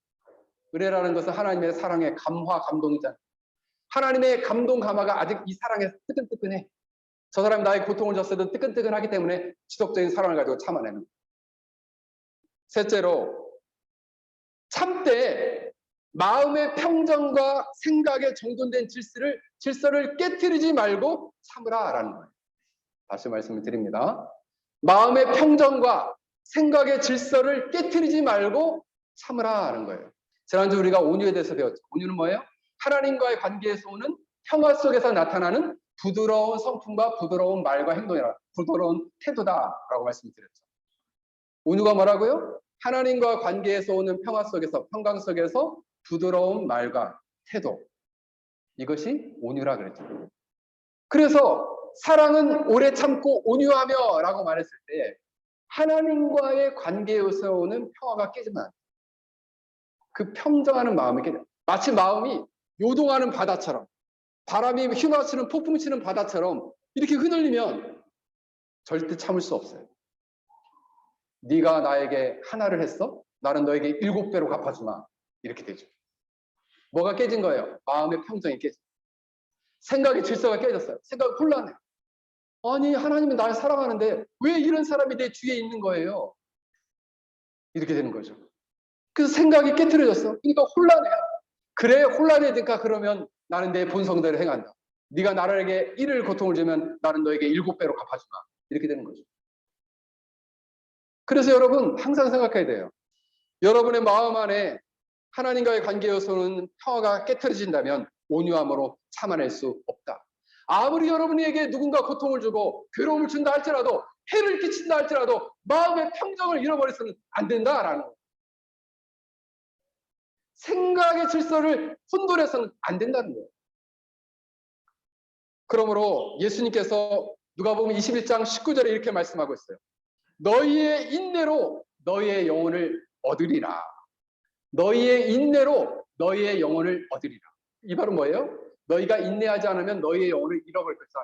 은혜라는 것은 하나님의 사랑의 감화, 감동이잖아요. 하나님의 감동, 감화가 아직 이 사랑에 뜨끈뜨끈해. 저 사람이 나의 고통을 줬어도 뜨끈뜨끈하기 때문에 지속적인 사랑을 가지고 참아내는 거예요. 셋째로, 참되 마음의 평정과 생각에 정돈된 질서를 깨트리지 말고 참으라라는 거예요. 다시 말씀을 드립니다. 마음의 평정과 생각의 질서를 깨트리지 말고 참으라는 거예요. 지난주 우리가 온유에 대해서 배웠죠. 온유는 뭐예요? 하나님과의 관계에서 오는 평화 속에서 나타나는 부드러운 성품과 부드러운 말과 행동이라, 부드러운 태도다라고 말씀드렸죠. 온유가 뭐라고요? 하나님과 관계에서 오는 평화 속에서, 평강 속에서 부드러운 말과 태도. 이것이 온유라 그랬죠. 그래서 사랑은 오래 참고 온유하며 라고 말했을 때 하나님과의 관계에서 오는 평화가 깨지면 그 평정하는 마음이 깨져. 마치 마음이 요동하는 바다처럼 바람이 휘몰아치는 폭풍 치는 바다처럼 이렇게 흔들리면 절대 참을 수 없어요. 네가 나에게 하나를 했어? 나는 너에게 7배로 갚아주마. 이렇게 되죠. 뭐가 깨진 거예요? 마음의 평정이 깨져. 생각의 질서가 깨졌어요. 생각이 혼란해. 아니 하나님은 날 사랑하는데 왜 이런 사람이 내 주위에 있는 거예요? 이렇게 되는 거죠. 그래서 생각이 깨트려졌어. 그러니까 혼란해요. 그래 혼란해지니까 그러면 나는 내 본성대로 행한다. 네가 나에게 1을 고통을 주면 나는 너에게 7배로 갚아주마. 이렇게 되는 거죠. 그래서 여러분 항상 생각해야 돼요. 여러분의 마음 안에 하나님과의 관계에서는 평화가 깨트려진다면 온유함으로 참아낼 수 없다. 아무리 여러분에게 누군가 고통을 주고 괴로움을 준다 할지라도, 해를 끼친다 할지라도 마음의 평정을 잃어버려서는 안 된다라는 거예요. 생각의 질서를 혼돈해서는 안 된다는 거예요. 그러므로 예수님께서 누가복음 21장 19절에 이렇게 말씀하고 있어요. 너희의 인내로 너희의 영혼을 얻으리라. 너희의 인내로 너희의 영혼을 얻으리라. 이 말은 뭐예요? 너희가 인내하지 않으면 너희의 영혼을 잃어버릴 것이다.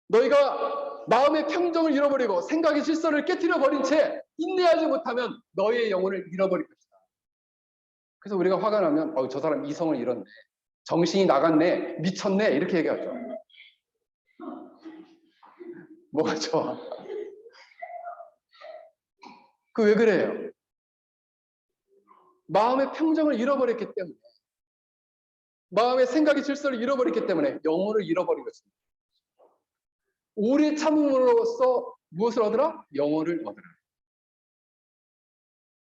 너희가 마음의 평정을 잃어버리고 생각의 질서를 깨트려 버린 채 인내하지 못하면 너희의 영혼을 잃어버릴 것이다. 그래서 우리가 화가 나면 저 사람 이성을 잃었네, 정신이 나갔네, 미쳤네, 이렇게 얘기하죠. 뭐가 좋아? 그 왜 그래요? 마음의 평정을 잃어버렸기 때문에, 마음의 생각의 질서를 잃어버렸기 때문에 영혼을 잃어버린 것입니다. 오래 참음으로써 무엇을 얻으라? 영혼을 얻으라.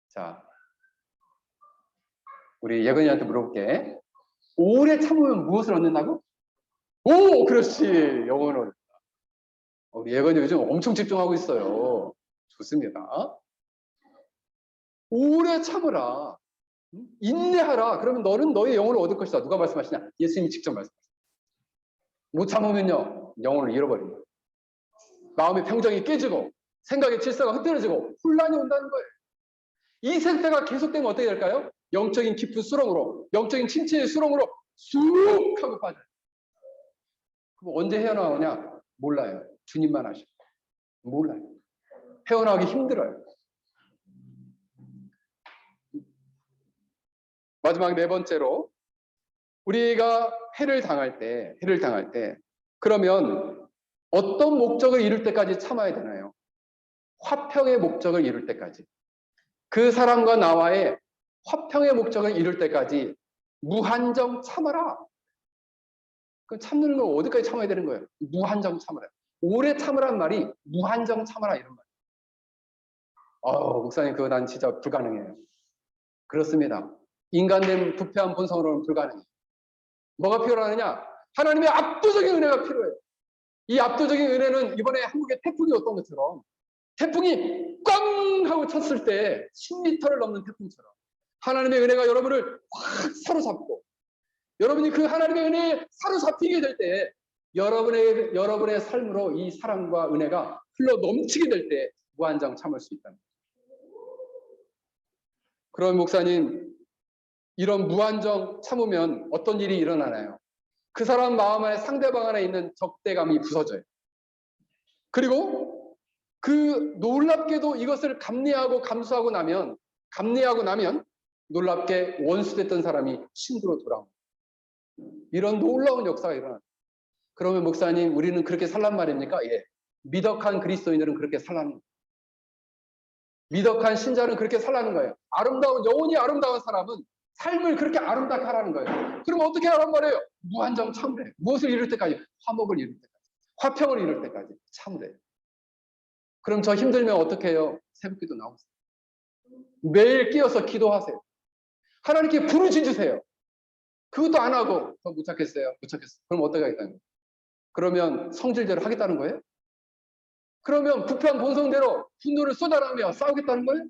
자, 우리 예건이한테 물어볼게. 오래 참으면 무엇을 얻는다고? 오, 그렇지. 영혼을 얻는다. 우리 예건이 요즘 엄청 집중하고 있어요. 좋습니다. 오래 참으라. 인내하라. 그러면 너는 너의 영혼을 얻을 것이다. 누가 말씀하시냐? 예수님이 직접 말씀하십니다. 못 참으면요, 영혼을 잃어버립니다. 마음의 평정이 깨지고 생각의 질서가 흐트러지고 혼란이 온다는 거예요. 이 상태가 계속되면 어떻게 될까요? 영적인 깊은 수렁으로, 영적인 침체의 수렁으로 쑥 하고 빠져요. 그럼 언제 헤어나오냐? 몰라요. 주님만 아시고. 몰라요. 헤어나오기 힘들어요. 마지막 네 번째로, 우리가 해를 당할 때 그러면 어떤 목적을 이룰 때까지 참아야 되나요? 화평의 목적을 이룰 때까지. 그 사람과 나와의 화평의 목적을 이룰 때까지 무한정 참아라. 그 참는 건 어디까지 참아야 되는 거예요? 무한정 참아라. 오래 참으란 말이 무한정 참아라 이런 말이에요. 목사님, 그거 난 진짜 불가능해요. 그렇습니다. 인간된 부패한 본성으로는 불가능해요. 뭐가 필요하느냐? 하나님의 압도적인 은혜가 필요해요. 이 압도적인 은혜는 이번에 한국에 태풍이 왔던 것처럼, 태풍이 꽝 하고 쳤을 때 10m를 넘는 태풍처럼 하나님의 은혜가 여러분을 확 사로잡고, 여러분이 그 하나님의 은혜에 사로잡히게 될 때 여러분의 삶으로 이 사랑과 은혜가 흘러 넘치게 될 때 무한정 참을 수 있다는 거예요. 그럼 목사님, 이런 무한정 참으면 어떤 일이 일어나나요? 그 사람 마음 안에, 상대방 안에 있는 적대감이 부서져요. 그리고 그 놀랍게도 이것을 감내하고 감수하고 나면 놀랍게 원수됐던 사람이 친구로 돌아옵니다. 이런 놀라운 역사가 일어납니다. 그러면 목사님, 우리는 그렇게 살란 말입니까? 예. 미덕한 그리스도인들은 그렇게 살라는 거예요. 미덕한 신자는 그렇게 살라는 거예요. 영혼이 아름다운 사람은 삶을 그렇게 아름답게 하라는 거예요. 그럼 어떻게 하란 말이에요? 무한정 참으래요. 무엇을 이룰 때까지? 화목을 이룰 때까지. 화평을 이룰 때까지 참으래요. 그럼 저 힘들면 어떻게 해요? 새벽기도 나오세요. 매일 끼어서 기도하세요. 하나님께 부르짖으세요. 그것도 안 하고 못 찾겠어요. 그럼 어떻게 하겠다는 거예요? 그러면 성질대로 하겠다는 거예요? 그러면 부패한 본성대로 분노를 쏟아내며 싸우겠다는 거예요?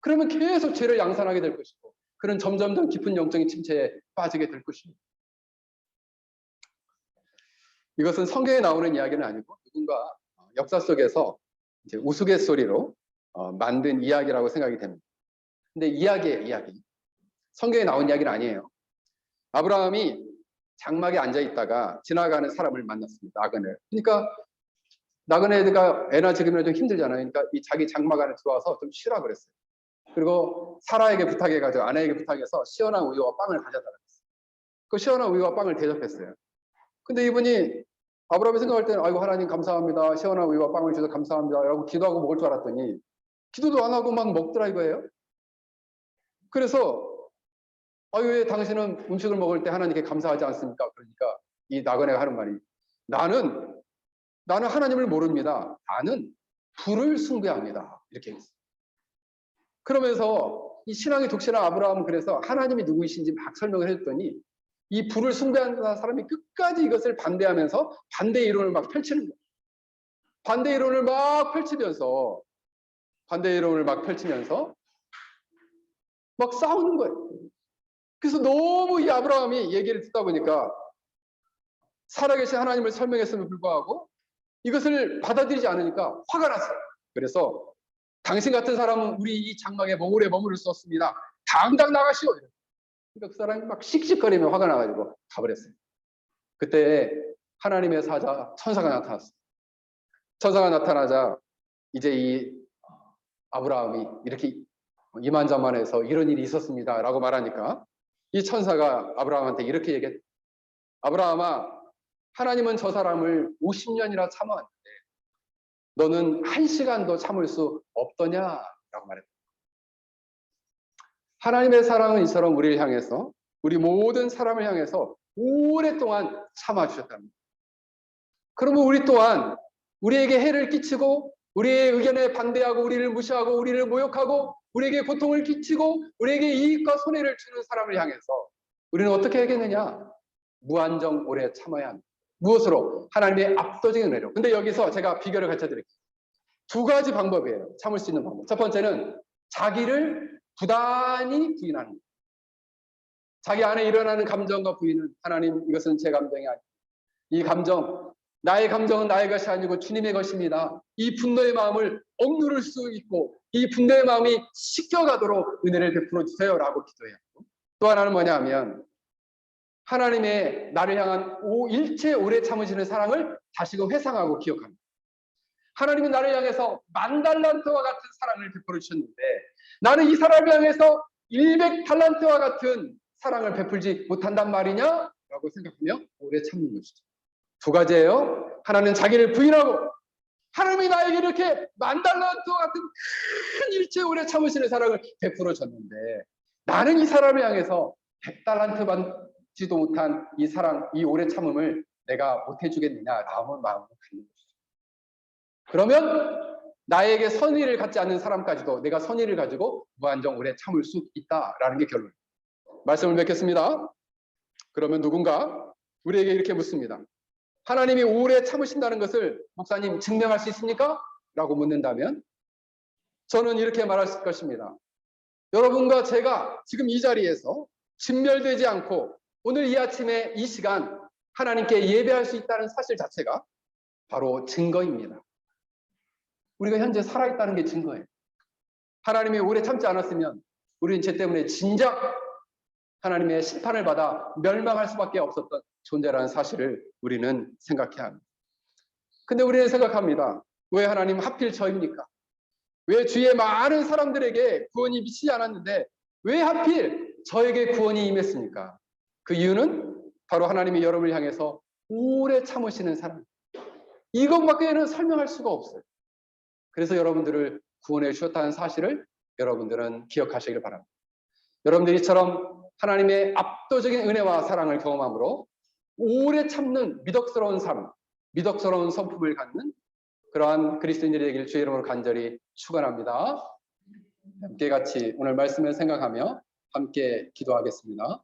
그러면 계속 죄를 양산하게 될 것이고, 그런 점점 더 깊은 영적인 침체에 빠지게 될 것입니다. 이것은 성경에 나오는 이야기는 아니고 누군가 역사 속에서 이제 우스갯소리로 만든 이야기라고 생각이 됩니다. 근데 이야기예요, 이야기. 성경에 나온 이야기는 아니에요. 아브라함이 장막에 앉아 있다가 지나가는 사람을 만났습니다. 나그네. 그러니까 나그네가 애나 지금은 좀 힘들잖아요. 그러니까 이 자기 장막 안에 들어와서 좀 쉬라 그랬어요. 그리고 사라에게 부탁해가지고, 아내에게 부탁해서 시원한 우유와 빵을 가져다 줬어요. 그 시원한 우유와 빵을 대접했어요. 근데 이분이, 아브라함이 생각할 때는 아이고 하나님 감사합니다, 시원한 우유와 빵을 주셔서 감사합니다 라고 기도하고 먹을 줄 알았더니 기도도 안 하고 막 먹더라 이거예요. 그래서 왜 당신은 음식을 먹을 때 하나님께 감사하지 않습니까? 그러니까 이 나그네가 하는 말이, 나는 하나님을 모릅니다. 나는 불을 숭배합니다. 이렇게 했어요. 그러면서 이 신앙의 독실한 아브라함은 그래서 하나님이 누구이신지 막 설명을 해줬더니 이 불을 숭배하는 사람이 끝까지 이것을 반대하면서 반대 이론을 막 펼치는 거예요. 반대 이론을 막 펼치면서 막 싸우는 거예요. 그래서 너무 이 아브라함이 얘기를 듣다 보니까 살아계신 하나님을 설명했음에도 불구하고 이것을 받아들이지 않으니까 화가 났어요. 그래서 당신 같은 사람은 우리 이 장막에 오래 머무를 수 없습니다. 당장 나가시오. 그러니까 그 사람이 막 씩씩거리며 화가 나가지고 가버렸어요. 그때 하나님의 사자 천사가 나타났어요. 천사가 나타나자 이제 이 아브라함이 이렇게 이만저만해서 이런 일이 있었습니다 라고 말하니까 이 천사가 아브라함한테 이렇게 얘기했어요. 아브라함아, 하나님은 저 사람을 50년이나 참아왔는데 너는 1시간도 참을 수 없더냐라고 말했다. 하나님의 사랑은 이처럼 우리를 향해서, 우리 모든 사람을 향해서 오랫동안 참아주셨답니다. 그러면 우리 또한 우리에게 해를 끼치고 우리의 의견에 반대하고 우리를 무시하고 우리를 모욕하고 우리에게 고통을 끼치고 우리에게 이익과 손해를 주는 사람을 향해서 우리는 어떻게 하겠느냐? 무한정 오래 참아야 합니다. 무엇으로? 하나님의 압도적인 은혜로. 근데 여기서 제가 비결을 가르쳐 드릴게요. 두 가지 방법이에요. 참을 수 있는 방법. 첫 번째는 자기를 부단히 부인하는 거예요. 자기 안에 일어나는 감정과 부인은 하나님 이것은 제 감정이 아니에요. 이 감정, 나의 감정은 나의 것이 아니고 주님의 것입니다. 이 분노의 마음을 억누를 수 있고 이 분노의 마음이 씻겨가도록 은혜를 베풀어 주세요라고 기도해요. 또 하나는 뭐냐 하면 하나님의 나를 향한 일체 오래 참으시는 사랑을 다시금 회상하고 기억합니다. 하나님이 나를 향해서 10,000달란트와 같은 사랑을 베풀어 주셨는데 나는 이 사람을 향해서 100달란트와 같은 사랑을 베풀지 못한단 말이냐? 라고 생각하며 오래 참는 것이죠. 두 가지예요. 하나는 자기를 부인하고 하나님이 나에게 이렇게 10,000달란트와 같은 큰 일체 오래 참으시는 사랑을 베풀어 줬는데 나는 이 사람을 향해서 100달란트 받지도 못한 이 사랑, 이 오래 참음을 내가 못해주겠느냐라는 마음을 갖는 것이죠. 그러면 나에게 선의를 갖지 않는 사람까지도 내가 선의를 가지고 무한정 오래 참을 수 있다라는 게 결론입니다. 말씀을 맺겠습니다. 그러면 누군가 우리에게 이렇게 묻습니다. 하나님이 오래 참으신다는 것을 목사님 증명할 수 있습니까? 라고 묻는다면 저는 이렇게 말할 것입니다. 여러분과 제가 지금 이 자리에서 진멸되지 않고 오늘 이 아침에 이 시간 하나님께 예배할 수 있다는 사실 자체가 바로 증거입니다. 우리가 현재 살아있다는 게 증거예요. 하나님이 오래 참지 않았으면 우리는 죄 때문에 진작 하나님의 심판을 받아 멸망할 수밖에 없었던 존재라는 사실을 우리는 생각해야 합니다. 근데 우리는 생각합니다. 왜 하나님 하필 저입니까? 왜 주위의 많은 사람들에게 구원이 미치지 않았는데 왜 하필 저에게 구원이 임했습니까? 그 이유는 바로 하나님이 여러분을 향해서 오래 참으시는 사랑. 이것밖에는 설명할 수가 없어요. 그래서 여러분들을 구원해 주셨다는 사실을 여러분들은 기억하시길 바랍니다. 여러분들이 이처럼 하나님의 압도적인 은혜와 사랑을 경험함으로 오래 참는 미덕스러운 삶, 미덕스러운 성품을 갖는 그러한 그리스도인들이 되기를 주의 이름으로 간절히 축원합니다. 함께 같이 오늘 말씀을 생각하며 함께 기도하겠습니다.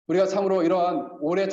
우리가 참으로 이러한 오래